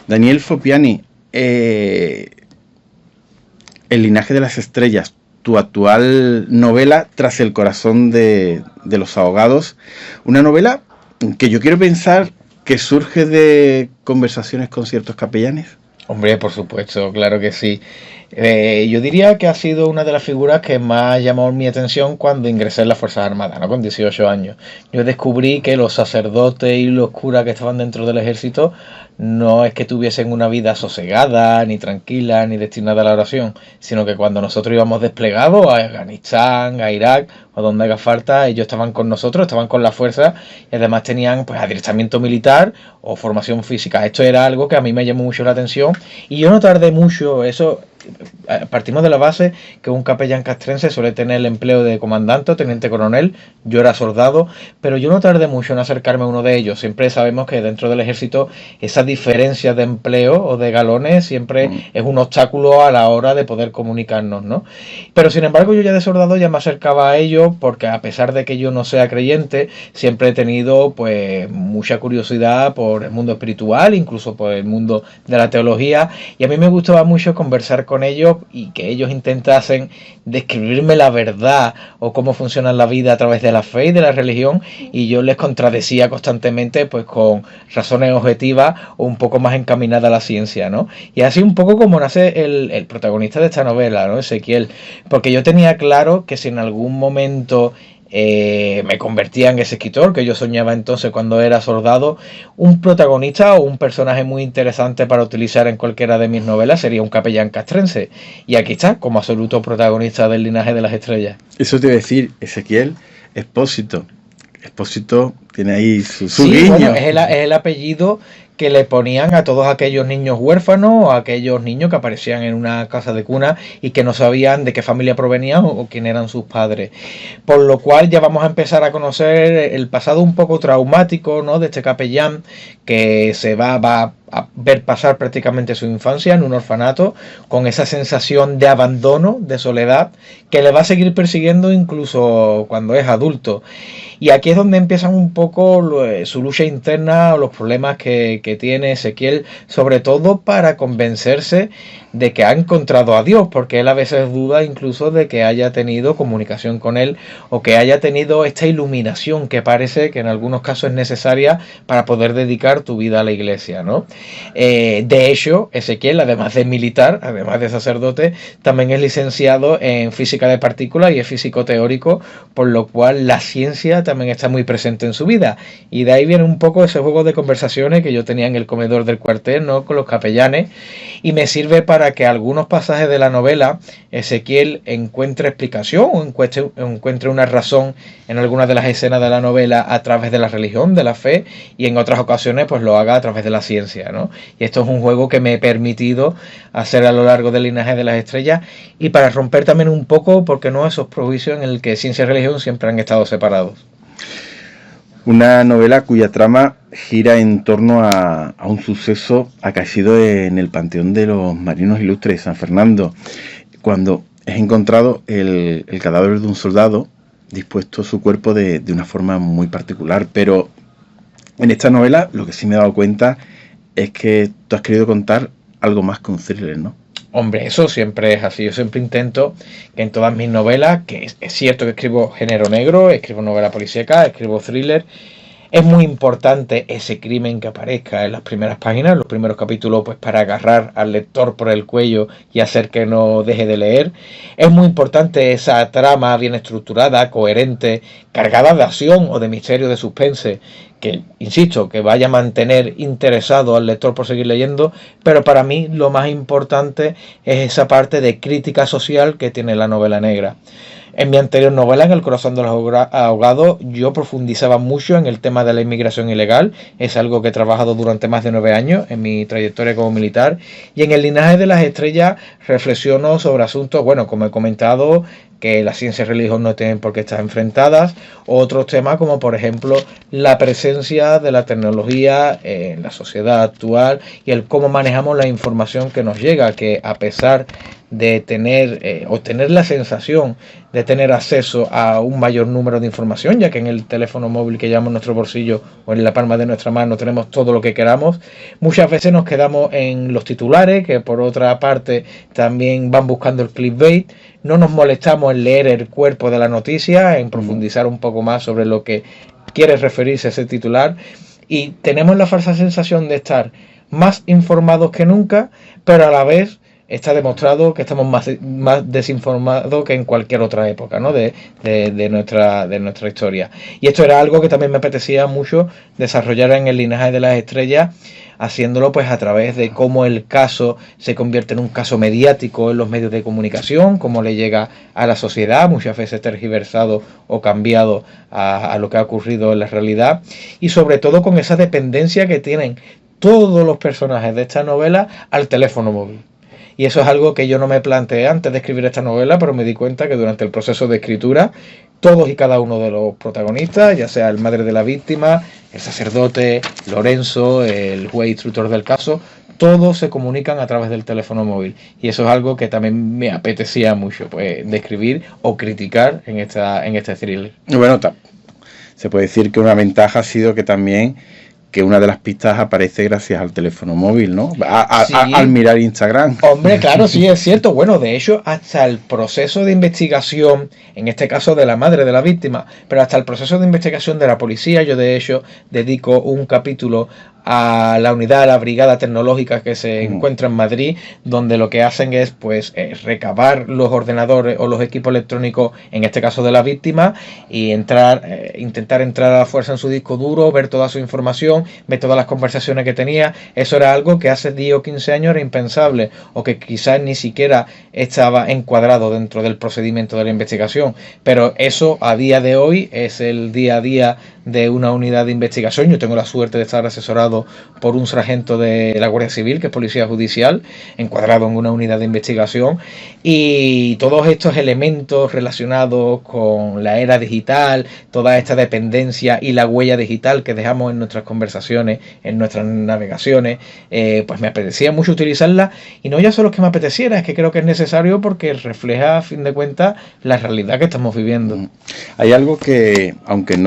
Daniel Fopiani, El linaje de las estrellas, tu actual novela Tras el corazón de los ahogados, una novela que yo quiero pensar que surge de conversaciones con ciertos capellanes. Hombre, por supuesto, claro que sí. Yo diría que ha sido una de las figuras que más llamó mi atención cuando ingresé en las Fuerzas Armadas, ¿no? Con 18 años. Yo descubrí que los sacerdotes y los curas que estaban dentro del ejército no es que tuviesen una vida sosegada, ni tranquila, ni destinada a la oración, sino que cuando nosotros íbamos desplegados a Afganistán, a Irak, o donde haga falta, ellos estaban con nosotros, estaban con la fuerza y además tenían pues adiestramiento militar o formación física. Esto era algo que a mí me llamó mucho la atención y yo no tardé mucho, eso partimos de la base que un capellán castrense suele tener el empleo de comandante o teniente coronel. Yo era soldado, pero yo no tardé mucho en acercarme a uno de ellos. Siempre sabemos que dentro del ejército esa diferencia de empleo o de galones siempre es un obstáculo a la hora de poder comunicarnos, ¿no? Pero sin embargo yo ya de soldado ya me acercaba a ellos porque a pesar de que yo no sea creyente, siempre he tenido pues mucha curiosidad por el mundo espiritual, incluso por el mundo de la teología, y a mí me gustaba mucho conversar con ellos y que ellos intentasen describirme la verdad o cómo funciona la vida a través de la fe y de la religión, y yo les contradecía constantemente pues con razones objetivas o un poco más encaminadas a la ciencia, ¿no? Y así un poco como nace el protagonista de esta novela, ¿no? Ezequiel, porque yo tenía claro que si en algún momento me convertía en ese escritor que yo soñaba entonces cuando era soldado, un protagonista o un personaje muy interesante para utilizar en cualquiera de mis novelas sería un capellán castrense, y aquí está como absoluto protagonista del linaje de las estrellas. Eso te iba a decir, Ezequiel Expósito. Expósito tiene ahí su Sí, guiño. bueno, es el apellido que le ponían a todos aquellos niños huérfanos o a aquellos niños que aparecían en una casa de cuna y que no sabían de qué familia provenían o quién eran sus padres. Por lo cual ya vamos a empezar a conocer el pasado un poco traumático, ¿no?, de este capellán que se va a ver pasar prácticamente su infancia en un orfanato con esa sensación de abandono, de soledad, que le va a seguir persiguiendo incluso cuando es adulto. Y aquí es donde empiezan un poco su lucha interna o los problemas que tiene Ezequiel, sobre todo para convencerse de que ha encontrado a Dios, porque él a veces duda incluso de que haya tenido comunicación con él o que haya tenido esta iluminación que parece que en algunos casos es necesaria para poder dedicar tu vida a la iglesia, ¿no? De hecho, Ezequiel, además de militar, además de sacerdote, también es licenciado en física de partículas y es físico teórico, por lo cual la ciencia también está muy presente en su vida, y de ahí viene un poco ese juego de conversaciones que yo tenía en el comedor del cuartel, ¿no?, con los capellanes, y me sirve para que algunos pasajes de la novela Ezequiel encuentre explicación o encuentre una razón en algunas de las escenas de la novela a través de la religión, de la fe, y en otras ocasiones pues lo haga a través de la ciencia, ¿no? Y esto es un juego que me he permitido hacer a lo largo del linaje de las estrellas, y para romper también un poco, porque no, esos prejuicios en el que ciencia y religión siempre han estado separados. Una novela cuya trama gira en torno a un suceso acaecido en el Panteón de los Marinos Ilustres de San Fernando, cuando es encontrado el cadáver de un soldado dispuesto su cuerpo de una forma muy particular. Pero en esta novela lo que sí me he dado cuenta es que tú has querido contar algo más que un thriller, ¿no? Hombre, eso siempre es así. Yo siempre intento que en todas mis novelas, que es cierto que escribo género negro, escribo novela policíaca, escribo thriller, es muy importante ese crimen que aparezca en las primeras páginas, los primeros capítulos, pues para agarrar al lector por el cuello y hacer que no deje de leer. Es muy importante esa trama bien estructurada, coherente, cargada de acción o de misterio, de suspense, que, insisto, que vaya a mantener interesado al lector por seguir leyendo, pero para mí lo más importante es esa parte de crítica social que tiene la novela negra. En mi anterior novela, En el corazón de los ahogados, yo profundizaba mucho en el tema de la inmigración ilegal. Es algo que he trabajado durante más de 9 años en mi trayectoria como militar. Y en El linaje de las estrellas reflexiono sobre asuntos, bueno, como he comentado, que la ciencia y religión no tienen por qué estar enfrentadas. Otros temas como por ejemplo la presencia de la tecnología en la sociedad actual y el cómo manejamos la información que nos llega, que a pesar de tener o tener la sensación de tener acceso a un mayor número de información, ya que en el teléfono móvil que llevamos en nuestro bolsillo o en la palma de nuestra mano tenemos todo lo que queramos, muchas veces nos quedamos en los titulares, que por otra parte también van buscando el clickbait. No nos molestamos en leer el cuerpo de la noticia, en profundizar un poco más sobre lo que quiere referirse ese titular, y tenemos la falsa sensación de estar más informados que nunca, pero a la vez está demostrado que estamos más desinformados que en cualquier otra época, ¿no? de nuestra historia. Y esto era algo que también me apetecía mucho desarrollar en el Linaje de las Estrellas, haciéndolo pues a través de cómo el caso se convierte en un caso mediático en los medios de comunicación, cómo le llega a la sociedad, muchas veces tergiversado o cambiado a lo que ha ocurrido en la realidad, y sobre todo con esa dependencia que tienen todos los personajes de esta novela al teléfono móvil. Y eso es algo que yo no me planteé antes de escribir esta novela, pero me di cuenta que durante el proceso de escritura, todos y cada uno de los protagonistas, ya sea el madre de la víctima, el sacerdote, Lorenzo, el juez instructor del caso, todos se comunican a través del teléfono móvil. Y eso es algo que también me apetecía mucho, pues, describir o criticar en este thriller. Bueno, se puede decir que una ventaja ha sido que también que una de las pistas aparece gracias al teléfono móvil, ¿no? Sí. Al mirar Instagram. Hombre, claro, sí, es cierto. Bueno, de hecho, hasta el proceso de investigación, en este caso de la madre de la víctima, pero hasta el proceso de investigación de la policía, yo de hecho dedico un capítulo a la unidad, a la brigada tecnológica que se encuentra en Madrid, donde lo que hacen es pues recabar los ordenadores o los equipos electrónicos, en este caso de la víctima, y intentar entrar a la fuerza en su disco duro, ver toda su información, ver todas las conversaciones que tenía. Eso era algo que hace 10 o 15 años era impensable, o que quizás ni siquiera estaba encuadrado dentro del procedimiento de la investigación, pero eso a día de hoy es el día a día de una unidad de investigación. Yo tengo la suerte de estar asesorado por un sargento de la Guardia Civil, que es policía judicial, encuadrado en una unidad de investigación, y todos estos elementos relacionados con la era digital, toda esta dependencia y la huella digital que dejamos en nuestras conversaciones, en nuestras navegaciones, pues me apetecía mucho utilizarla, y no ya solo que me apeteciera, es que creo que es necesario porque refleja a fin de cuentas la realidad que estamos viviendo. Hay algo que, aunque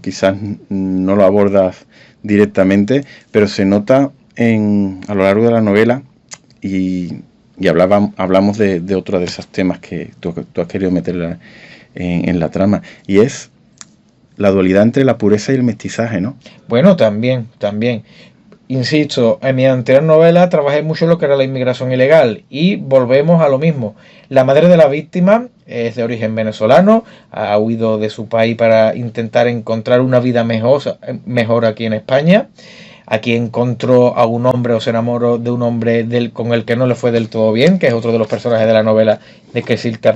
quizás no lo abordas directamente, pero se nota a lo largo de la novela, y hablamos de otro de esos temas que tú has querido meter en la trama, y es la dualidad entre la pureza y el mestizaje, ¿no? Bueno, también. Insisto, en mi anterior novela trabajé mucho en lo que era la inmigración ilegal, y volvemos a lo mismo. La madre de la víctima es de origen venezolano, ha huido de su país para intentar encontrar una vida mejor aquí en España. Aquí encontró a un hombre, o se enamoró de un hombre con el que no le fue del todo bien, que es otro de los personajes de la novela, de que si te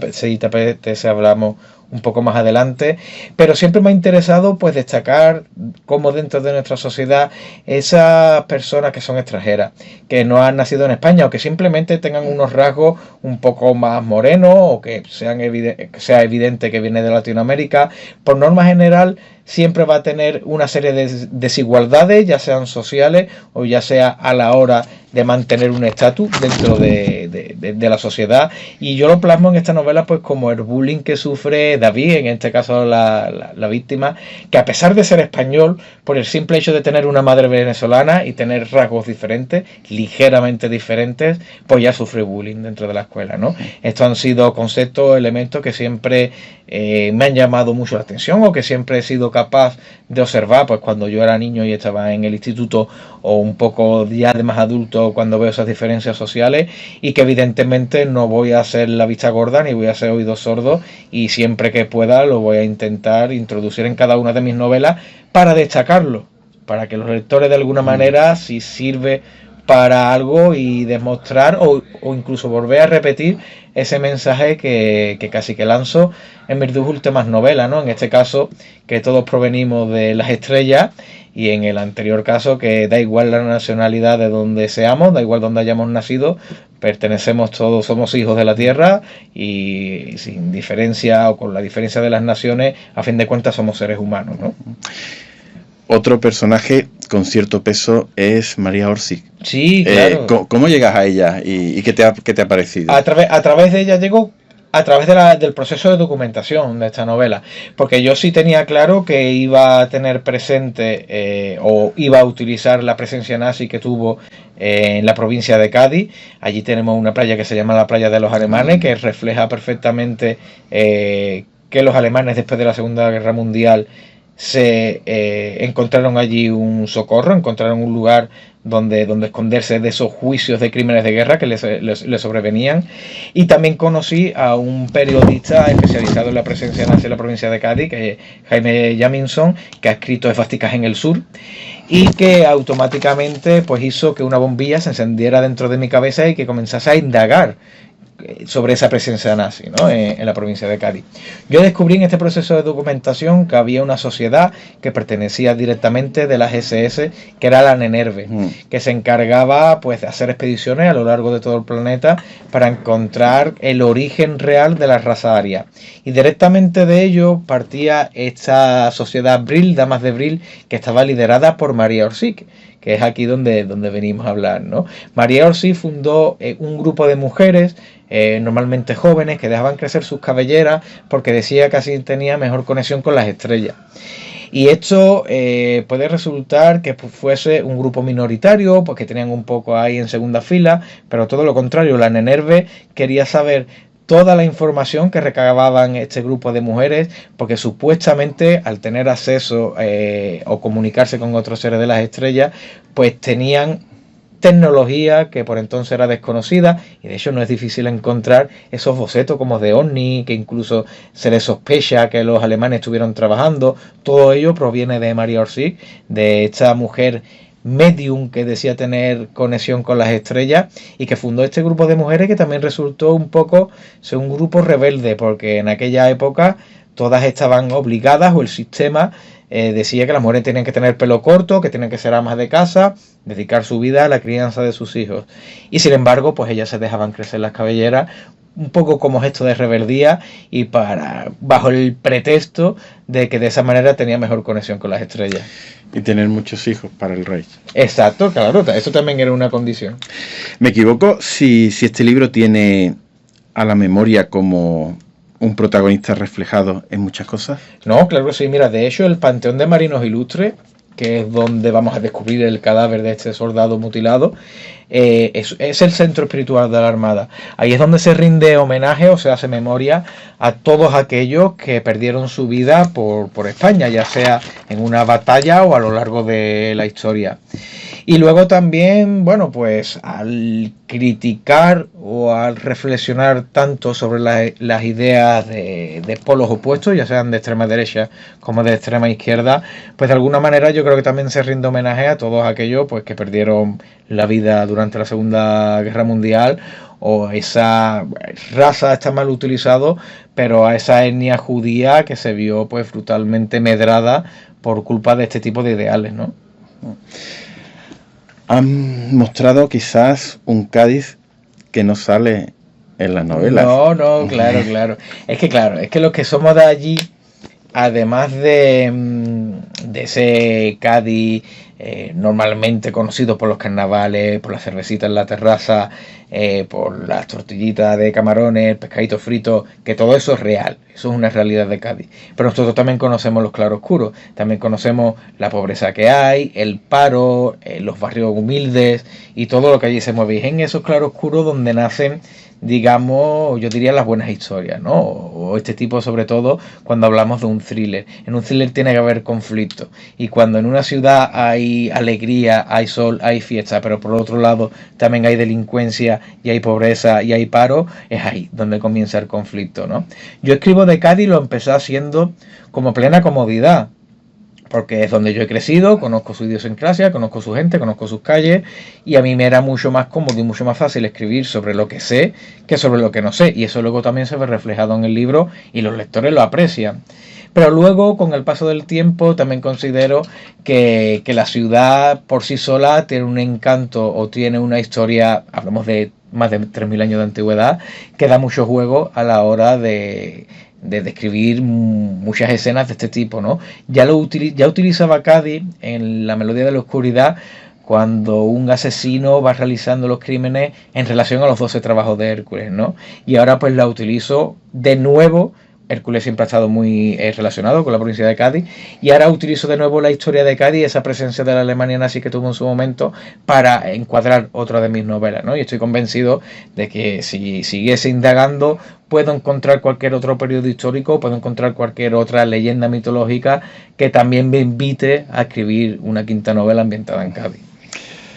apetece hablamos un poco más adelante. Pero siempre me ha interesado pues destacar cómo dentro de nuestra sociedad esas personas que son extranjeras, que no han nacido en España, o que simplemente tengan unos rasgos un poco más morenos, o que sea evidente que viene de Latinoamérica, por norma general siempre va a tener una serie de desigualdades, ya sean sociales o ya sea a la hora de mantener un estatus dentro de la sociedad. Y yo lo plasmo en esta novela pues como el bullying que sufre David, en este caso la víctima, que a pesar de ser español, por el simple hecho de tener una madre venezolana y tener rasgos diferentes, ligeramente diferentes, pues ya sufre bullying dentro de la escuela, ¿no? Estos han sido conceptos, elementos que siempre me han llamado mucho la atención, o que siempre he sido capaz de observar pues cuando yo era niño y estaba en el instituto, o un poco ya de más adulto cuando veo esas diferencias sociales, y que evidentemente no voy a hacer la vista gorda ni voy a hacer oídos sordos, y siempre que pueda lo voy a intentar introducir en cada una de mis novelas para destacarlo, para que los lectores de alguna manera, si sirve para algo y demostrar o incluso volver a repetir ese mensaje que casi que lanzo en mis dos últimas novelas, ¿no? En este caso, que todos provenimos de las estrellas, y en el anterior caso, que da igual la nacionalidad de donde seamos, da igual donde hayamos nacido, pertenecemos todos, somos hijos de la tierra, y sin diferencia o con la diferencia de las naciones, a fin de cuentas somos seres humanos, ¿no? Otro personaje con cierto peso es María Orsic. Sí, claro. ¿Cómo llegas a ella y qué te ha parecido? A través de ella llego a través del proceso de documentación de esta novela, porque yo sí tenía claro que iba a tener presente o iba a utilizar la presencia nazi que tuvo en la provincia de Cádiz. Allí tenemos una playa que se llama la playa de los alemanes, que refleja perfectamente que los alemanes después de la Segunda Guerra Mundial se encontraron allí un socorro, encontraron un lugar donde esconderse de esos juicios de crímenes de guerra que les sobrevenían. Y también conocí a un periodista especializado en la presencia nazi en la provincia de Cádiz, que es Jaime Jaminson, que ha escrito Esvásticas en el Sur, y que automáticamente pues hizo que una bombilla se encendiera dentro de mi cabeza y que comenzase a indagar sobre esa presencia nazi, ¿no? En la provincia de Cádiz. Yo descubrí en este proceso de documentación que había una sociedad que pertenecía directamente de las SS, que era la Nenerve, que se encargaba pues de hacer expediciones a lo largo de todo el planeta para encontrar el origen real de la raza aria. Y directamente de ello partía esta sociedad Bril, Damas de Bril, que estaba liderada por María Orsic, que es aquí donde venimos a hablar, ¿no? María Orsic fundó un grupo de mujeres, normalmente jóvenes, que dejaban crecer sus cabelleras porque decía que así tenía mejor conexión con las estrellas. Y esto puede resultar que fuese un grupo minoritario, porque tenían un poco ahí en segunda fila, pero todo lo contrario, la Nenerve quería saber toda la información que recababan este grupo de mujeres, porque supuestamente al tener acceso o comunicarse con otros seres de las estrellas, pues tenían tecnología que por entonces era desconocida, y de hecho no es difícil encontrar esos bocetos como de ovni, que incluso se les sospecha que los alemanes estuvieron trabajando. Todo ello proviene de María Orsic, de esta mujer medium que decía tener conexión con las estrellas, y que fundó este grupo de mujeres, que también resultó un poco ser un grupo rebelde, porque en aquella época todas estaban obligadas, o el sistema decía que las mujeres tenían que tener pelo corto, que tenían que ser amas de casa, dedicar su vida a la crianza de sus hijos. Y sin embargo, pues ellas se dejaban crecer las cabelleras, un poco como gesto de rebeldía, y bajo el pretexto de que de esa manera tenía mejor conexión con las estrellas. Y tener muchos hijos para el rey. Exacto, claro, eso también era una condición. ¿Me equivoco si este libro tiene a la memoria como un protagonista reflejado en muchas cosas? No, claro que sí. Mira, de hecho, el Panteón de Marinos Ilustres, que es donde vamos a descubrir el cadáver de este soldado mutilado, es el centro espiritual de la Armada. Ahí es donde se rinde homenaje o se hace memoria a todos aquellos que perdieron su vida por España, ya sea en una batalla o a lo largo de la historia. Y luego también, bueno, pues al criticar o al reflexionar tanto sobre las ideas de polos opuestos, ya sean de extrema derecha como de extrema izquierda, pues de alguna manera yo creo que también se rinde homenaje a todos aquellos pues que perdieron la vida durante la Segunda Guerra Mundial, o esa raza está mal utilizado, pero a esa etnia judía que se vio pues brutalmente medrada por culpa de este tipo de ideales, ¿no? Han mostrado quizás un Cádiz que no sale en las novelas. No, claro. Es que los que somos de allí, además de ese Cádiz normalmente conocido por los carnavales, por la cervecita en la terraza, por las tortillitas de camarones, el pescadito frito, que todo eso es real, eso es una realidad de Cádiz. Pero nosotros también conocemos los claroscuros, también conocemos la pobreza que hay, el paro, los barrios humildes y todo lo que allí se mueve. Y es en esos claroscuros donde nacen, digamos, yo diría las buenas historias, ¿no? O este tipo, sobre todo cuando hablamos de un thriller. En un thriller tiene que haber conflicto, y cuando en una ciudad hay alegría, hay sol, hay fiesta, pero por otro lado también hay delincuencia y hay pobreza y hay paro, es ahí donde comienza el conflicto, ¿no? Yo escribo de Cádiz, lo empecé haciendo como plena comodidad. porque es donde yo he crecido, conozco su idiosincrasia, conozco su gente, conozco sus calles, y a mí me era mucho más cómodo y mucho más fácil escribir sobre lo que sé que sobre lo que no sé, y eso luego también se ve reflejado en el libro y los lectores lo aprecian. Pero luego, con el paso del tiempo, también considero que la ciudad por sí sola tiene un encanto o tiene una historia, hablamos de más de 3.000 años de antigüedad, que da mucho juego a la hora de describir muchas escenas de este tipo, ¿no? Ya utilizaba Cádiz en La melodía de la oscuridad cuando un asesino va realizando los crímenes en relación a los 12 trabajos de Hércules, ¿no? Y ahora pues la utilizo de nuevo. Hércules siempre ha estado muy relacionado con la provincia de Cádiz, y ahora utilizo de nuevo la historia de Cádiz, esa presencia de la Alemania nazi que tuvo en su momento, para encuadrar otra de mis novelas, ¿no? Y estoy convencido de que si siguiese indagando puedo encontrar cualquier otro periodo histórico, puedo encontrar cualquier otra leyenda mitológica que también me invite a escribir una quinta novela ambientada en Cádiz.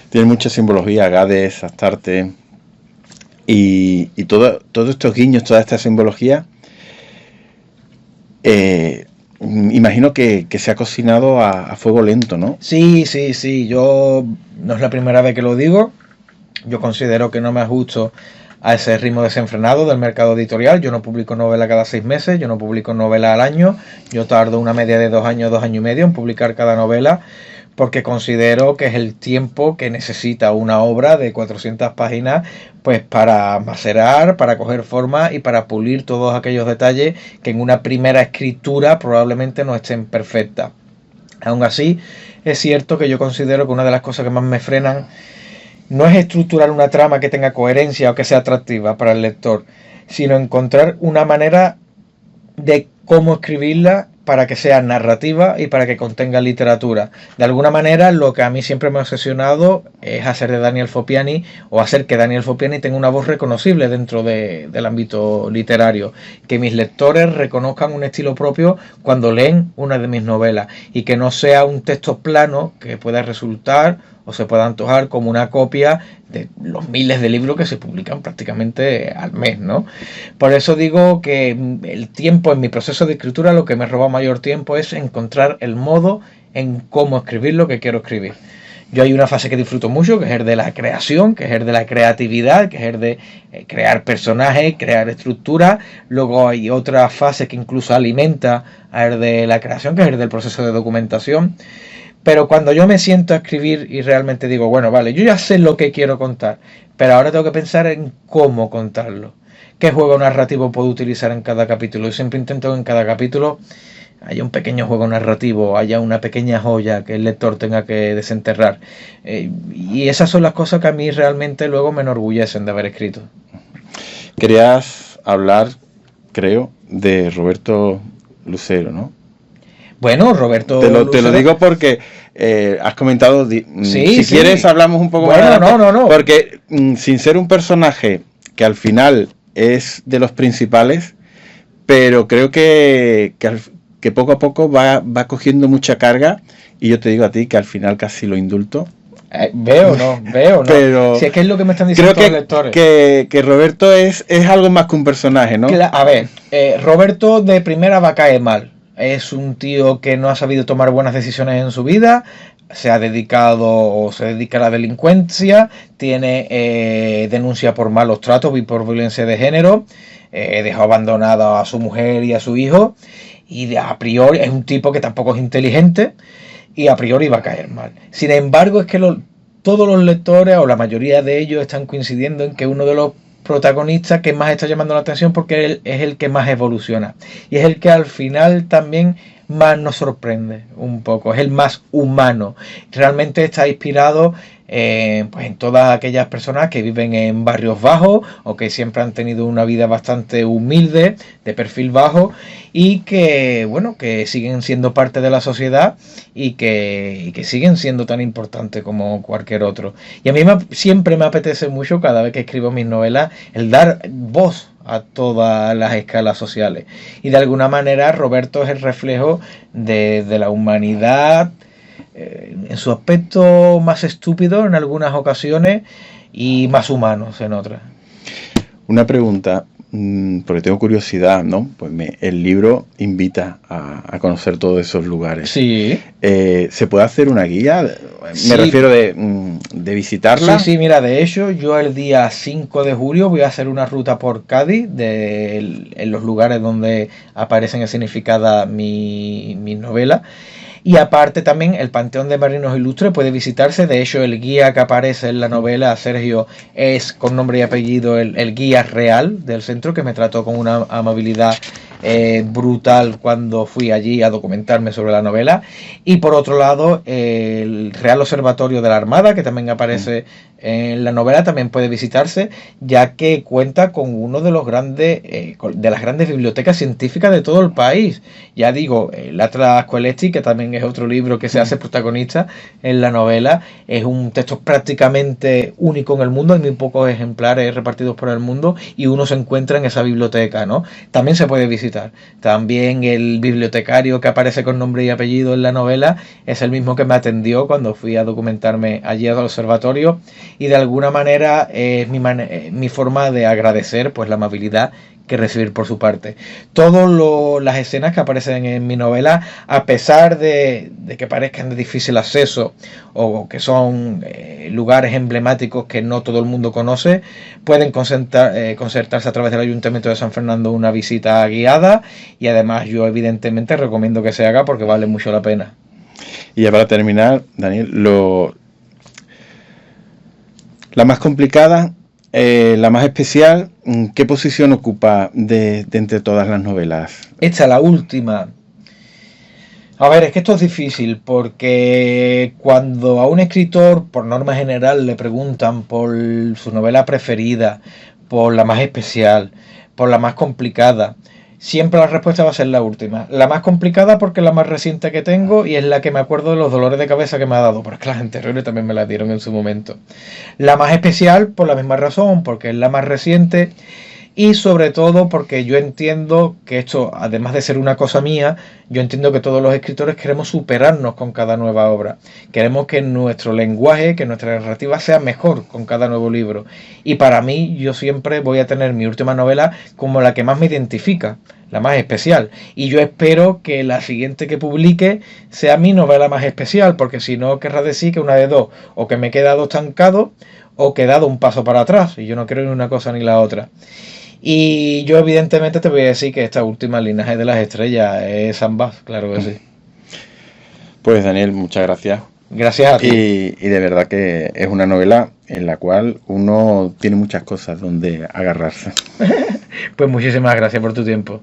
Tiene mucha simbología, Gades, Astarte, y todos estos guiños, toda esta simbología. Imagino que se ha cocinado a fuego lento, ¿no? Sí, yo no es la primera vez que lo digo. Yo considero que no me ajusto a ese ritmo desenfrenado del mercado editorial. Yo no publico novela cada 6 meses, yo no publico novela al año. Yo tardo una media de 2 años, 2 años y medio en publicar cada novela, porque considero que es el tiempo que necesita una obra de 400 páginas pues para macerar, para coger forma y para pulir todos aquellos detalles que en una primera escritura probablemente no estén perfectas. Aún así, es cierto que yo considero que una de las cosas que más me frenan no es estructurar una trama que tenga coherencia o que sea atractiva para el lector, sino encontrar una manera de cómo escribirla para que sea narrativa y para que contenga literatura. De alguna manera, lo que a mí siempre me ha obsesionado es hacer de Daniel Fopiani, o hacer que Daniel Fopiani tenga una voz reconocible dentro del ámbito literario, que mis lectores reconozcan un estilo propio cuando leen una de mis novelas, y que no sea un texto plano que pueda resultar o se pueda antojar como una copia de los miles de libros que se publican prácticamente al mes, ¿no? Por eso digo que el tiempo en mi proceso de escritura, lo que me roba mayor tiempo es encontrar el modo en cómo escribir lo que quiero escribir. Yo hay una fase que disfruto mucho, que es el de la creación, que es el de la creatividad, que es el de crear personajes, crear estructura. Luego hay otra fase que incluso alimenta el de la creación, que es el del proceso de documentación. Pero cuando yo me siento a escribir y realmente digo, bueno, vale, yo ya sé lo que quiero contar, pero ahora tengo que pensar en cómo contarlo. ¿Qué juego narrativo puedo utilizar en cada capítulo? Yo siempre intento que en cada capítulo haya un pequeño juego narrativo, haya una pequeña joya que el lector tenga que desenterrar. Y esas son las cosas que a mí realmente luego me enorgullecen de haber escrito. Querías hablar, creo, de Roberto Lucero, ¿no? Bueno, Roberto te lo digo porque has comentado, si quieres hablamos un poco más. No. Porque sin ser un personaje que al final es de los principales, pero creo que poco a poco va cogiendo mucha carga, y yo te digo a ti que al final casi lo indulto. Veo, no. Pero si es que es lo que me están diciendo todos los lectores. Que Roberto es algo más que un personaje, ¿no? A ver, Roberto de primera va a caer mal. Es un tío que no ha sabido tomar buenas decisiones en su vida, se ha dedicado o se dedica a la delincuencia, tiene denuncia por malos tratos y por violencia de género, dejó abandonada a su mujer y a su hijo, y a priori es un tipo que tampoco es inteligente y a priori va a caer mal. Sin embargo, es que todos los lectores, o la mayoría de ellos, están coincidiendo en que uno de los protagonista que más está llamando la atención, porque él es el que más evoluciona y es el que al final también más nos sorprende un poco, es el más humano. Realmente está inspirado pues en todas aquellas personas que viven en barrios bajos o que siempre han tenido una vida bastante humilde, de perfil bajo, y que bueno, que siguen siendo parte de la sociedad y que siguen siendo tan importantes como cualquier otro. Y a mí siempre me apetece mucho, cada vez que escribo mis novelas, el dar voz a todas las escalas sociales, y de alguna manera Roberto es el reflejo de la humanidad en su aspecto más estúpido en algunas ocasiones y más humanos en otras. Una pregunta, porque tengo curiosidad, ¿no? Pues el libro invita a conocer todos esos lugares. Sí. ¿Se puede hacer una guía? Sí. Me refiero de visitarla. Sí, mira, de hecho, yo el día 5 de julio voy a hacer una ruta por Cádiz, en los lugares donde aparecen significadas mi novela. Y aparte también el Panteón de Marinos Ilustres puede visitarse. De hecho, el guía que aparece en la novela, Sergio, es con nombre y apellido el guía real del centro, que me trató con una amabilidad brutal cuando fui allí a documentarme sobre la novela. Y por otro lado, el Real Observatorio de la Armada, que también aparece en la novela, también puede visitarse, ya que cuenta con uno de los grandes de las grandes bibliotecas científicas de todo el país. Ya digo, el Atlas Coelesti, que también es otro libro que se hace protagonista en la novela, es un texto prácticamente único en el mundo, hay muy pocos ejemplares repartidos por el mundo y uno se encuentra en esa biblioteca, ¿no? También se puede visitar. También el bibliotecario que aparece con nombre y apellido en la novela es el mismo que me atendió cuando fui a documentarme allí al observatorio, y de alguna manera es mi forma de agradecer pues la amabilidad que recibir por su parte. Todas las escenas que aparecen en mi novela, a pesar de que parezcan de difícil acceso o que son lugares emblemáticos que no todo el mundo conoce, pueden concertarse a través del Ayuntamiento de San Fernando una visita guiada, y además yo evidentemente recomiendo que se haga porque vale mucho la pena. Y ya para terminar, Daniel, la más complicada, la más especial, ¿qué posición ocupa de entre todas las novelas? Esta, la última. A ver, es que esto es difícil porque cuando a un escritor, por norma general, le preguntan por su novela preferida, por la más especial, por la más complicada, siempre la respuesta va a ser la última. La más complicada porque es la más reciente que tengo y es la que me acuerdo de los dolores de cabeza que me ha dado, pero es que las anteriores también me las dieron en su momento. La más especial por la misma razón, porque es la más reciente, y sobre todo porque yo entiendo que esto, además de ser una cosa mía, yo entiendo que todos los escritores queremos superarnos con cada nueva obra. Queremos que nuestro lenguaje, que nuestra narrativa sea mejor con cada nuevo libro. Y para mí, yo siempre voy a tener mi última novela como la que más me identifica, la más especial. Y yo espero que la siguiente que publique sea mi novela más especial, porque si no, querrá decir que una de dos, o que me he quedado estancado, o que he dado un paso para atrás. Y yo no quiero ni una cosa ni la otra. Y yo evidentemente te voy a decir que esta última, Linaje de las Estrellas, es ambas, claro que sí. Pues Daniel, muchas gracias. Gracias a ti. Y de verdad que es una novela en la cual uno tiene muchas cosas donde agarrarse. Pues muchísimas gracias por tu tiempo.